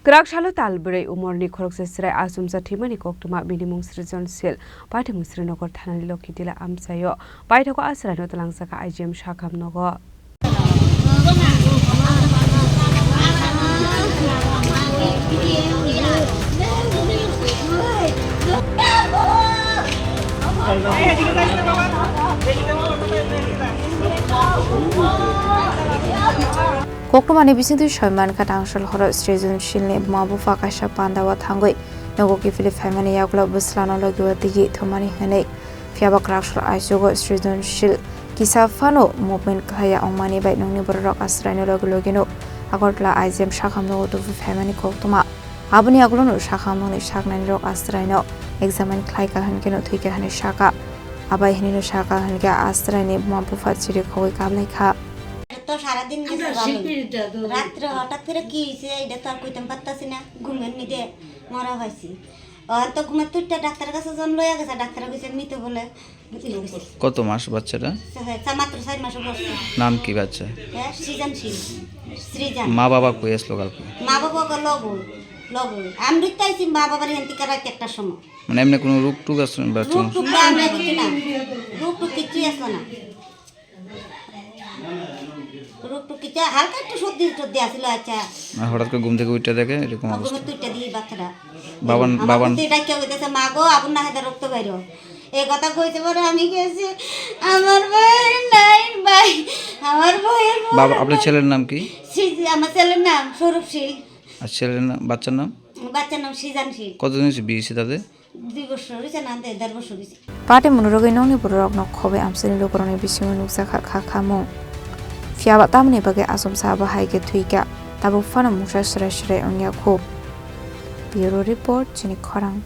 Kraksalo Talbrwi Umarni Khoroksa Chwrai Achomsa Thwimani Koktwma Bini Mung Srijan Shil Patimung Srinagar Thanani Lakhitila Amchaio Paithango Chwraino Twlangjakha Sakham Nogo Koktwmani bisindu Shoyman Kraksal horo Srijan Shilni mabu fakasha pandawa thangoi Nogo ki Philip family yaklo buslano logiwa digi Thwimani hene fiaba Kraksal Aichukgo Srijan Shil kisafano movement khaya ongmani bai nongni borok Chwraino logino agortla Aichukgo Sakham Nogo Thwimani Koktwma aboni aglono Sakham ni saknani rok Chwraino examen khlaika hankeno thuika hane saka abai hinino saka hanka Chwraini mabu fachiri khoi kablaikha তো সারা দিন রাত্রে হঠাৎ করে কি হইছে এটা তো আর কইতাম পারতাছি না ঘুমের নিতে মরা হইছি তো ঘুমের তুইটা ডাক্তারের কাছে জন লইয়া গেছে ডাক্তার কইছে মৃত বলে কত মাস বাচ্চাটা মাত্র 4 মাস বয়স নাম কি বাচ্চা সৃজন শীল সৃজন মা বাবা কই আসলো কালকে মা বাবা লগো আমি তাইছি মা বাবার হেনতিকা রাত একটা সময় মানে এমনি কোনো রোগ টুক আছে বাচ্চা রোগ টুক আমরা কিছু না রোগ টুক কিছু আসলো না রোগটুকিটা হালকা একটু সর্দি টর্দি আসলো আচ্ছা হঠাৎ করে ঘুম থেকে উঠে দেখে এরকম অবস্থা ঘুমের তুইটা দিয়ে বাচ্চাটা বাবান ডাক্তার কইতেছে মা গো আপন না হাতে রক্ত বাইরো এই কথা কইতে পারে আমি গেছি আমার ভাই নাই ভাই আমার ভাইয়ের বাবা আপনার ছেলের নাম কি আমার ছেলের নাম শীল আর ছেলের নাম বাচ্চার নাম সৃজন শীল কতদিন হয়েছে বিয়ে তাদের 2 বছর হইছে না 1.5 বছর হইছে Patimung rogay nongni borok nok khobe amsani lokoroni bisingo nukjakha khamung fiaba tamni bage Achomsa bahai ke thuika tabu fana musa shrai ongya khub Bureau report Chini Khorang